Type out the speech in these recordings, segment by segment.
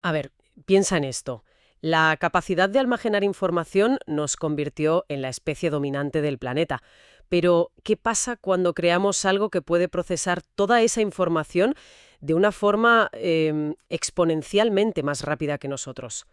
A ver, piensa en esto. La capacidad de almacenar información nos convirtió en la especie dominante del planeta. Pero, ¿qué pasa cuando creamos algo que puede procesar toda esa información de una forma exponencialmente más rápida que nosotros?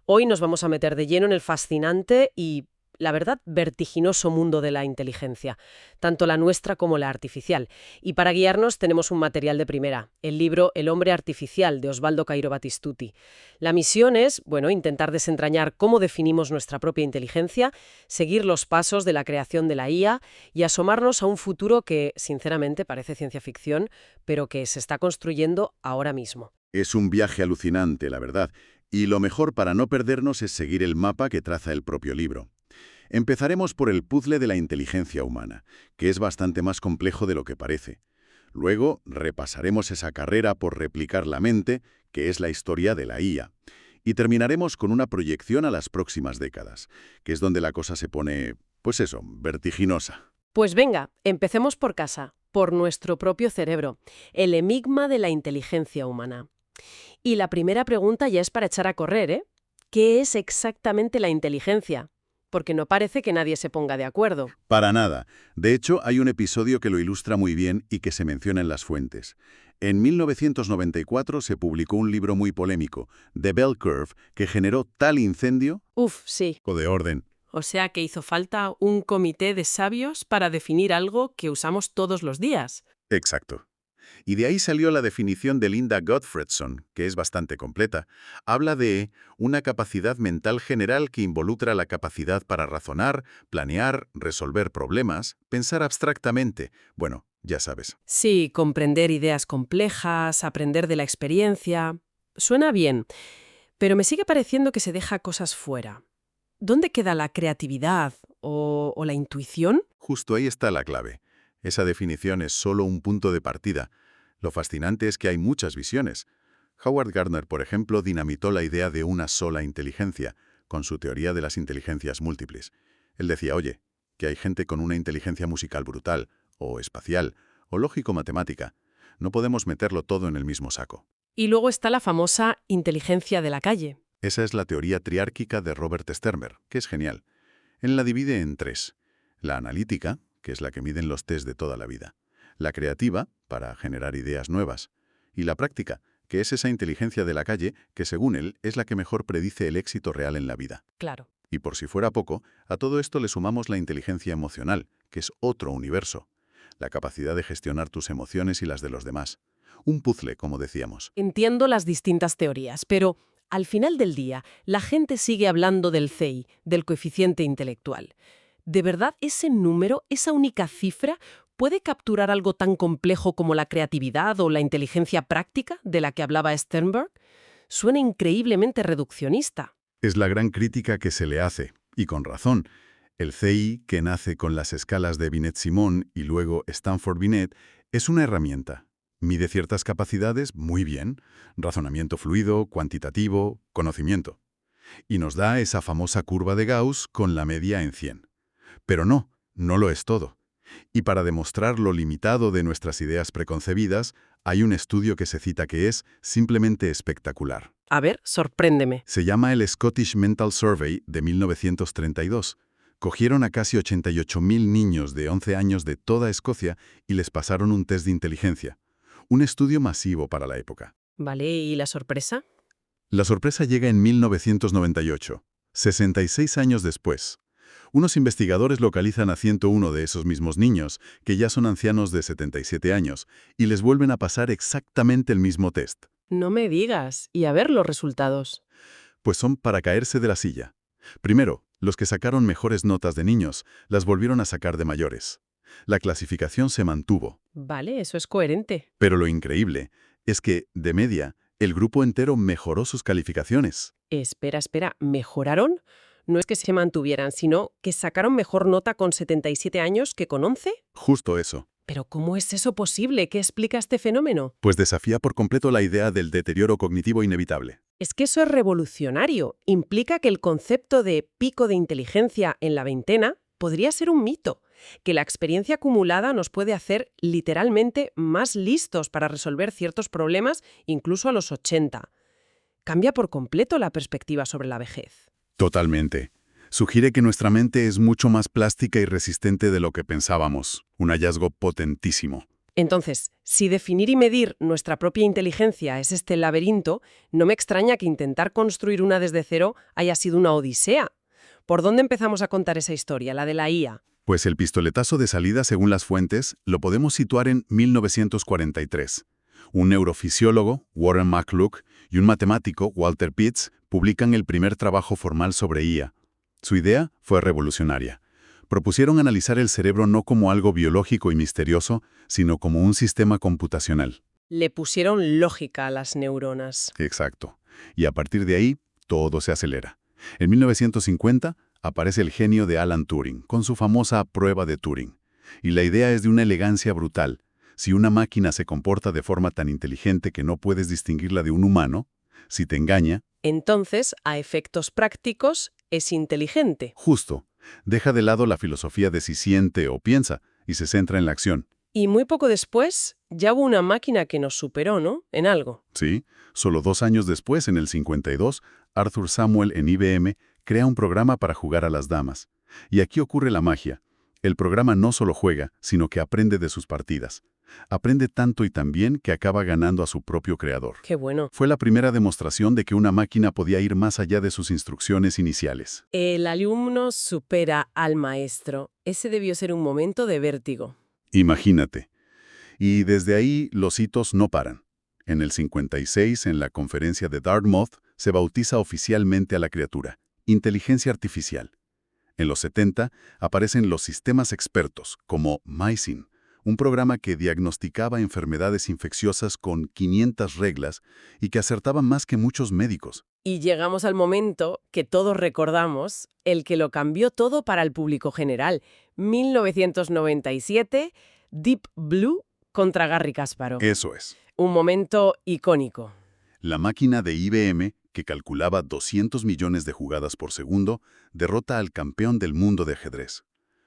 Hoy nos vamos a meter de lleno en el fascinante y, la verdad, vertiginoso mundo de la inteligencia, tanto la nuestra como la artificial. Y para guiarnos tenemos un material de primera, el libro El hombre artificial de Osvaldo Cairo Battistuti. La misión es, bueno, intentar desentrañar cómo definimos nuestra propia inteligencia, seguir los pasos de la creación de la IA y asomarnos a un futuro que, sinceramente, parece ciencia ficción, pero que se está construyendo ahora mismo. Es un viaje alucinante, la verdad, y lo mejor para no perdernos es seguir el mapa que traza el propio libro. Empezaremos por el puzzle de la inteligencia humana, que es bastante más complejo de lo que parece. Luego repasaremos esa carrera por replicar la mente, que es la historia de la IA. Y terminaremos con una proyección a las próximas décadas, que es donde la cosa se pone, pues eso, vertiginosa. Pues venga, empecemos por casa, por nuestro propio cerebro, el enigma de la inteligencia humana. Y la primera pregunta ya es para echar a correr, ¿eh? ¿Qué es exactamente la inteligencia? Porque no parece que nadie se ponga de acuerdo. Para nada. De hecho, hay un episodio que lo ilustra muy bien y que se menciona en las fuentes. En 1994 se publicó un libro muy polémico, The Bell Curve, que generó tal incendio Uf, sí. o de orden. O sea que hizo falta un comité de sabios para definir algo que usamos todos los días. Exacto. Y de ahí salió la definición de Linda Gottfredson, que es bastante completa. Habla de una capacidad mental general que involucra la capacidad para razonar, planear, resolver problemas, pensar abstractamente. Bueno, ya sabes. Sí, comprender ideas complejas, aprender de la experiencia. Suena bien, pero me sigue pareciendo que se deja cosas fuera. ¿Dónde queda la creatividad o la intuición? Justo ahí está la clave. Esa definición es solo un punto de partida. Lo fascinante es que hay muchas visiones. Howard Gardner, por ejemplo, dinamitó la idea de una sola inteligencia, con su teoría de las inteligencias múltiples. Él decía, oye, que hay gente con una inteligencia musical brutal, o espacial, o lógico-matemática. No podemos meterlo todo en el mismo saco. Y luego está la famosa inteligencia de la calle. Esa es la teoría triárquica de Robert Sternberg, que es genial. Él la divide en tres. La analítica, que es la que miden los test de toda la vida. La creativa, para generar ideas nuevas. Y la práctica, que es esa inteligencia de la calle que, según él, es la que mejor predice el éxito real en la vida. Claro. Y por si fuera poco, a todo esto le sumamos la inteligencia emocional, que es otro universo. La capacidad de gestionar tus emociones y las de los demás. Un puzzle, como decíamos. Entiendo las distintas teorías, pero al final del día, la gente sigue hablando del CEI, del coeficiente intelectual. ¿De verdad ese número, esa única cifra, puede capturar algo tan complejo como la creatividad o la inteligencia práctica de la que hablaba Sternberg? Suena increíblemente reduccionista. Es la gran crítica que se le hace, y con razón. El CI, que nace con las escalas de Binet-Simon y luego Stanford-Binet, es una herramienta. Mide ciertas capacidades muy bien, razonamiento fluido, cuantitativo, conocimiento. Y nos da esa famosa curva de Gauss con la media en 100. Pero no lo es todo. Y para demostrar lo limitado de nuestras ideas preconcebidas, hay un estudio que se cita que es simplemente espectacular. A ver, sorpréndeme. Se llama el Scottish Mental Survey de 1932. Cogieron a casi 88.000 niños de 11 años de toda Escocia y les pasaron un test de inteligencia. Un estudio masivo para la época. Vale, ¿y la sorpresa? La sorpresa llega en 1998, 66 años después. Unos investigadores localizan a 101 de esos mismos niños, que ya son ancianos de 77 años, y les vuelven a pasar exactamente el mismo test. No me digas. Y a ver los resultados. Pues son para caerse de la silla. Primero, los que sacaron mejores notas de niños las volvieron a sacar de mayores. La clasificación se mantuvo. Vale, eso es coherente. Pero lo increíble es que, de media, el grupo entero mejoró sus calificaciones. Espera, ¿mejoraron? No es que se mantuvieran, sino que sacaron mejor nota con 77 años que con 11. Justo eso. ¿Pero cómo es eso posible? ¿Qué explica este fenómeno? Pues desafía por completo la idea del deterioro cognitivo inevitable. Es que eso es revolucionario. Implica que el concepto de pico de inteligencia en la veintena podría ser un mito, que la experiencia acumulada nos puede hacer literalmente más listos para resolver ciertos problemas incluso a los 80. Cambia por completo la perspectiva sobre la vejez. Totalmente. Sugiere que nuestra mente es mucho más plástica y resistente de lo que pensábamos. Un hallazgo potentísimo. Entonces, si definir y medir nuestra propia inteligencia es este laberinto, no me extraña que intentar construir una desde cero haya sido una odisea. ¿Por dónde empezamos a contar esa historia, la de la IA? Pues el pistoletazo de salida, según las fuentes, lo podemos situar en 1943. Un neurofisiólogo, Warren McCulloch, y un matemático, Walter Pitts, publican el primer trabajo formal sobre IA. Su idea fue revolucionaria. Propusieron analizar el cerebro no como algo biológico y misterioso, sino como un sistema computacional. Le pusieron lógica a las neuronas. Exacto. Y a partir de ahí, todo se acelera. En 1950 aparece el genio de Alan Turing, con su famosa prueba de Turing. Y la idea es de una elegancia brutal. Si una máquina se comporta de forma tan inteligente que no puedes distinguirla de un humano, si te engaña, Entonces, a efectos prácticos, es inteligente. justo, deja de lado la filosofía de si siente o piensa y se centra en la acción. Y muy poco después, ya hubo una máquina que nos superó, ¿no? En algo. Sí, solo 2 años después, en el 52, Arthur Samuel en IBM crea un programa para jugar a las damas. Y aquí ocurre la magia. El programa no solo juega, sino que aprende de sus partidas. Aprende tanto y tan bien que acaba ganando a su propio creador. Qué bueno. Fue la primera demostración de que una máquina podía ir más allá de sus instrucciones iniciales. El alumno supera al maestro. Ese debió ser un momento de vértigo. Imagínate. Y desde ahí los hitos no paran. En el 56, en la conferencia de Dartmouth, se bautiza oficialmente a la criatura, inteligencia artificial. En los 70 aparecen los sistemas expertos, como MySyn, un programa que diagnosticaba enfermedades infecciosas con 500 reglas y que acertaba más que muchos médicos. Y llegamos al momento que todos recordamos, el que lo cambió todo para el público general. 1997, Deep Blue contra Garry Kasparov. Eso es. Un momento icónico. La máquina de IBM, que calculaba 200 millones de jugadas por segundo, derrota al campeón del mundo de ajedrez.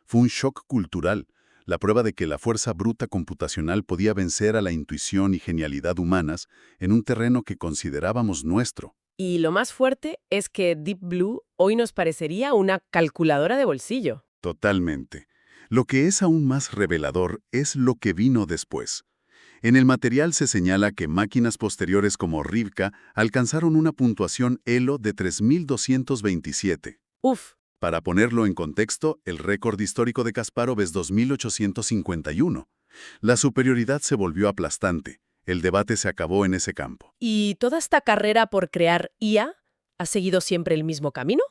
Fue un shock cultural, la prueba de que la fuerza bruta computacional podía vencer a la intuición y genialidad humanas en un terreno que considerábamos nuestro. Y lo más fuerte es que Deep Blue hoy nos parecería una calculadora de bolsillo. Totalmente. Lo que es aún más revelador es lo que vino después. En el material se señala que máquinas posteriores como Rivka alcanzaron una puntuación Elo de 3227. Uf, Para ponerlo en contexto, el récord histórico de Kasparov es 2851. La superioridad se volvió aplastante. El debate se acabó en ese campo. ¿y toda esta carrera por crear IA ha seguido siempre el mismo camino?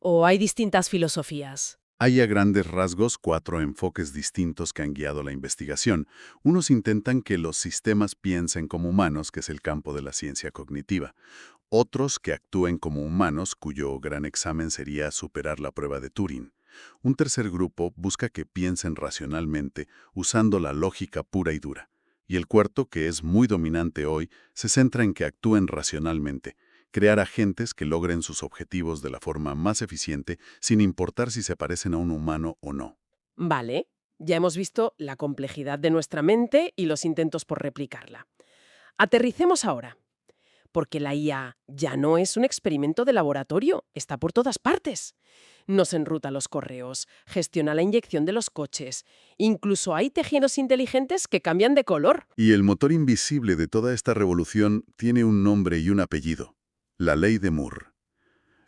¿O hay distintas filosofías? Hay a grandes rasgos 4 enfoques distintos que han guiado la investigación. Unos intentan que los sistemas piensen como humanos, que es el campo de la ciencia cognitiva. Otros que actúen como humanos, cuyo gran examen sería superar la prueba de Turing. Un tercer grupo busca que piensen racionalmente, usando la lógica pura y dura. Y el cuarto, que es muy dominante hoy, se centra en que actúen racionalmente, crear agentes que logren sus objetivos de la forma más eficiente, sin importar si se parecen a un humano o no. Vale, ya hemos visto la complejidad de nuestra mente y los intentos por replicarla. Aterricemos ahora, porque la IA ya no es un experimento de laboratorio, está por todas partes. Nos enruta los correos, gestiona la inyección de los coches, incluso hay tejidos inteligentes que cambian de color. Y el motor invisible de toda esta revolución tiene un nombre y un apellido: la ley de Moore.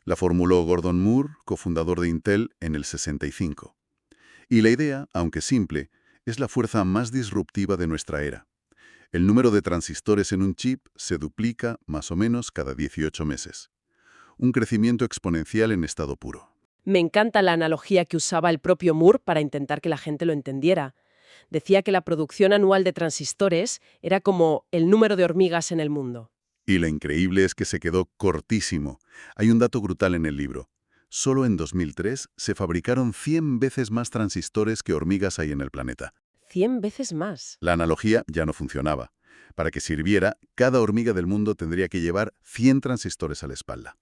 La formuló Gordon Moore, cofundador de Intel, en el 65. Y la idea, aunque simple, es la fuerza más disruptiva de nuestra era. El número de transistores en un chip se duplica más o menos cada 18 meses. Un crecimiento exponencial en estado puro. Me encanta la analogía que usaba el propio Moore para intentar que la gente lo entendiera. Decía que la producción anual de transistores era como el número de hormigas en el mundo. Y lo increíble es que se quedó cortísimo. Hay un dato brutal en el libro. Solo en 2003 se fabricaron 100 veces más transistores que hormigas hay en el planeta. 100 veces más. La analogía ya no funcionaba. Para que sirviera, cada hormiga del mundo tendría que llevar 100 transistores a la espalda.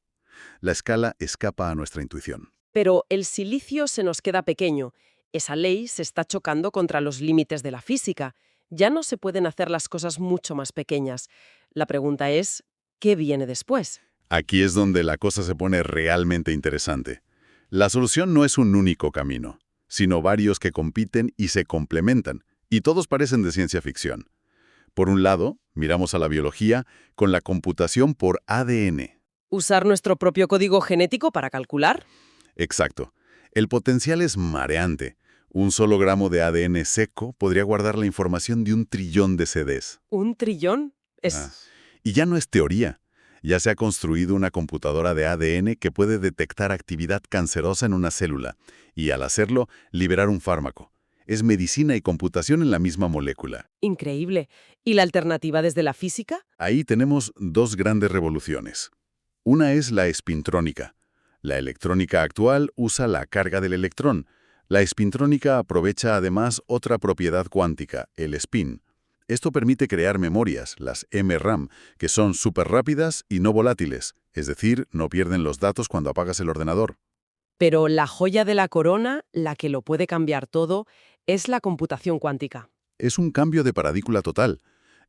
La escala escapa a nuestra intuición. Pero el silicio se nos queda pequeño. Esa ley se está chocando contra los límites de la física. Ya no se pueden hacer las cosas mucho más pequeñas. La pregunta es, ¿Qué viene después? Aquí es donde la cosa se pone realmente interesante. La solución no es un único camino, sino varios que compiten y se complementan, y todos parecen de ciencia ficción. Por un lado, miramos a la biología con la computación por ADN. ¿Usar nuestro propio código genético para calcular? Exacto. El potencial es mareante. Un solo gramo de ADN seco podría guardar la información de 1 trillón de CDs. ¿Un trillón? Ah. Es... Y ya no es teoría. Ya se ha construido una computadora de ADN que puede detectar actividad cancerosa en una célula y, al hacerlo, liberar un fármaco. Es medicina y computación en la misma molécula. increíble. ¿Y la alternativa desde la física? Ahí tenemos dos grandes revoluciones. Una es la espintrónica. La electrónica actual usa la carga del electrón. La espintrónica aprovecha además otra propiedad cuántica, el spin. Esto permite crear memorias, las MRAM, que son súper rápidas y no volátiles, es decir, no pierden los datos cuando apagas el ordenador. Pero la joya de la corona, la que lo puede cambiar todo, es la computación cuántica. Es un cambio de paradigma total.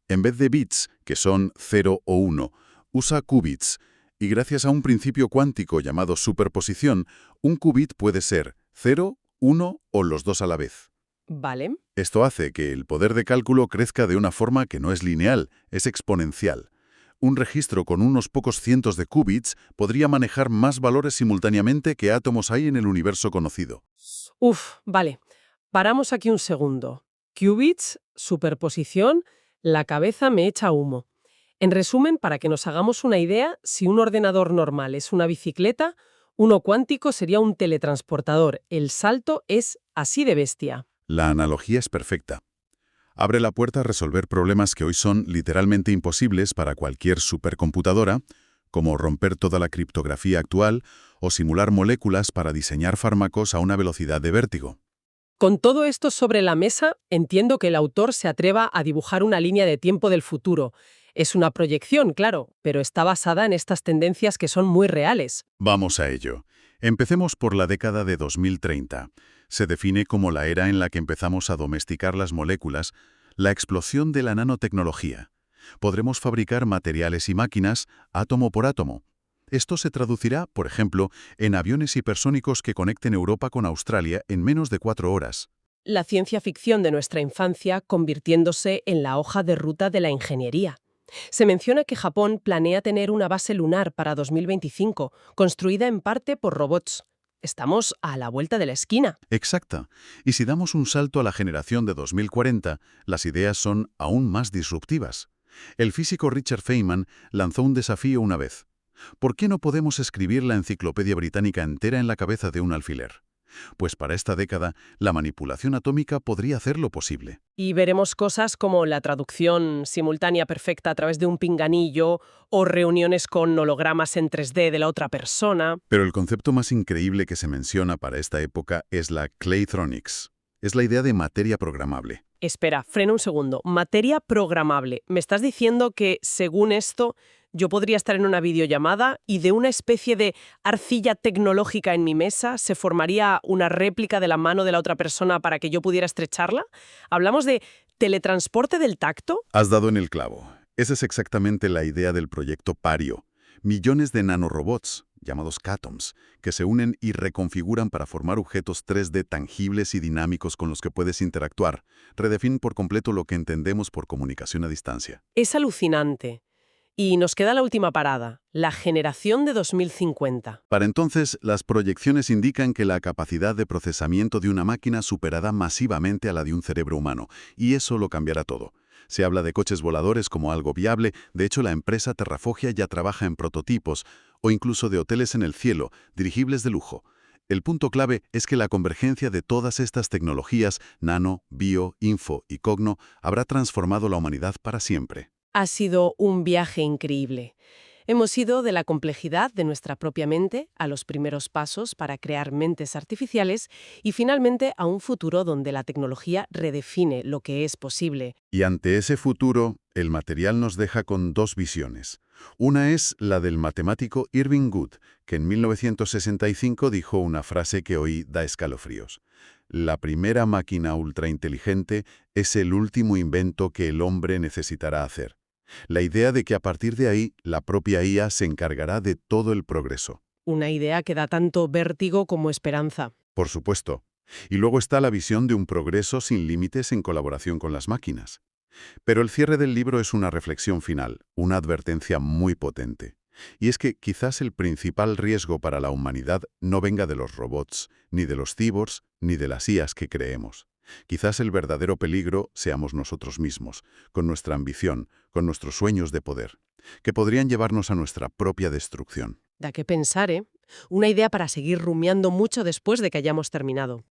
En vez de bits, que son 0 o 1, usa qubits, y gracias a un principio cuántico llamado superposición, un qubit puede ser 0, 1 o los dos a la vez. ¿Vale? Esto hace que el poder de cálculo crezca de una forma que no es lineal, es exponencial. Un registro con unos pocos cientos de qubits podría manejar más valores simultáneamente que átomos hay en el universo conocido. Uf, vale. Paramos aquí un segundo. Qubits, superposición, la cabeza me echa humo. En resumen, para que nos hagamos una idea, si un ordenador normal es una bicicleta, uno cuántico sería un teletransportador. El salto es así de bestia. La analogía es perfecta. Abre la puerta a resolver problemas que hoy son literalmente imposibles para cualquier supercomputadora, como romper toda la criptografía actual o simular moléculas para diseñar fármacos a una velocidad de vértigo. Con todo esto sobre la mesa, entiendo que el autor se atreva a dibujar una línea de tiempo del futuro. Es una proyección, claro, pero está basada en estas tendencias que son muy reales. Vamos a ello. Empecemos por la década de 2030. Se define como la era en la que empezamos a domesticar las moléculas, la explosión de la nanotecnología. Podremos fabricar materiales y máquinas átomo por átomo. Esto se traducirá, por ejemplo, en aviones hipersónicos que conecten Europa con Australia en menos de 4 horas. La ciencia ficción de nuestra infancia convirtiéndose en la hoja de ruta de la ingeniería. Se menciona que Japón planea tener una base lunar para 2025, construida en parte por robots. Estamos a la vuelta de la esquina. Exacta. Y si damos un salto a la generación de 2040, las ideas son aún más disruptivas. El físico Richard Feynman lanzó un desafío una vez. ¿Por qué no podemos escribir la enciclopedia británica entera en la cabeza de un alfiler? Pues para esta década, la manipulación atómica podría hacerlo posible. Y veremos cosas como la traducción simultánea perfecta a través de un pinganillo o reuniones con hologramas en 3D de la otra persona. Pero el concepto más increíble que se menciona para esta época es la Claytronics. Es la idea de materia programable. Espera, frena un segundo. Materia programable. ¿Me estás diciendo que, según esto, yo podría estar en una videollamada y de una especie de arcilla tecnológica en mi mesa se formaría una réplica de la mano de la otra persona para que yo pudiera estrecharla? ¿Hablamos de teletransporte del tacto? Has dado en el clavo. Esa es exactamente la idea del proyecto Pario. Millones de nanorobots, llamados Catoms, que se unen y reconfiguran para formar objetos 3D tangibles y dinámicos con los que puedes interactuar. Redefinen por completo lo que entendemos por comunicación a distancia. Es alucinante. Y nos queda la última parada, la generación de 2050. Para entonces, las proyecciones indican que la capacidad de procesamiento de una máquina superará masivamente a la de un cerebro humano, y eso lo cambiará todo. Se habla de coches voladores como algo viable, de hecho la empresa Terrafogia ya trabaja en prototipos, o incluso de hoteles en el cielo, dirigibles de lujo. El punto clave es que la convergencia de todas estas tecnologías, nano, bio, info y cogno, habrá transformado la humanidad para siempre. Ha sido un viaje increíble. Hemos ido de la complejidad de nuestra propia mente a los primeros pasos para crear mentes artificiales y finalmente a un futuro donde la tecnología redefine lo que es posible. Y ante ese futuro, el material nos deja con dos visiones. Una es la del matemático Irving Wood, que en 1965 dijo una frase que hoy da escalofríos. La primera máquina ultrainteligente es el último invento que el hombre necesitará hacer. La idea de que a partir de ahí la propia IA se encargará de todo el progreso. Una idea que da tanto vértigo como esperanza. Por supuesto. Y luego está la visión de un progreso sin límites en colaboración con las máquinas. Pero el cierre del libro es una reflexión final, una advertencia muy potente. Y es que quizás el principal riesgo para la humanidad no venga de los robots, ni de los cyborgs, ni de las IAs que creemos. Quizás el verdadero peligro seamos nosotros mismos, con nuestra ambición, con nuestros sueños de poder, que podrían llevarnos a nuestra propia destrucción. Da que pensar, ¿eh? Una idea para seguir rumiando mucho después de que hayamos terminado.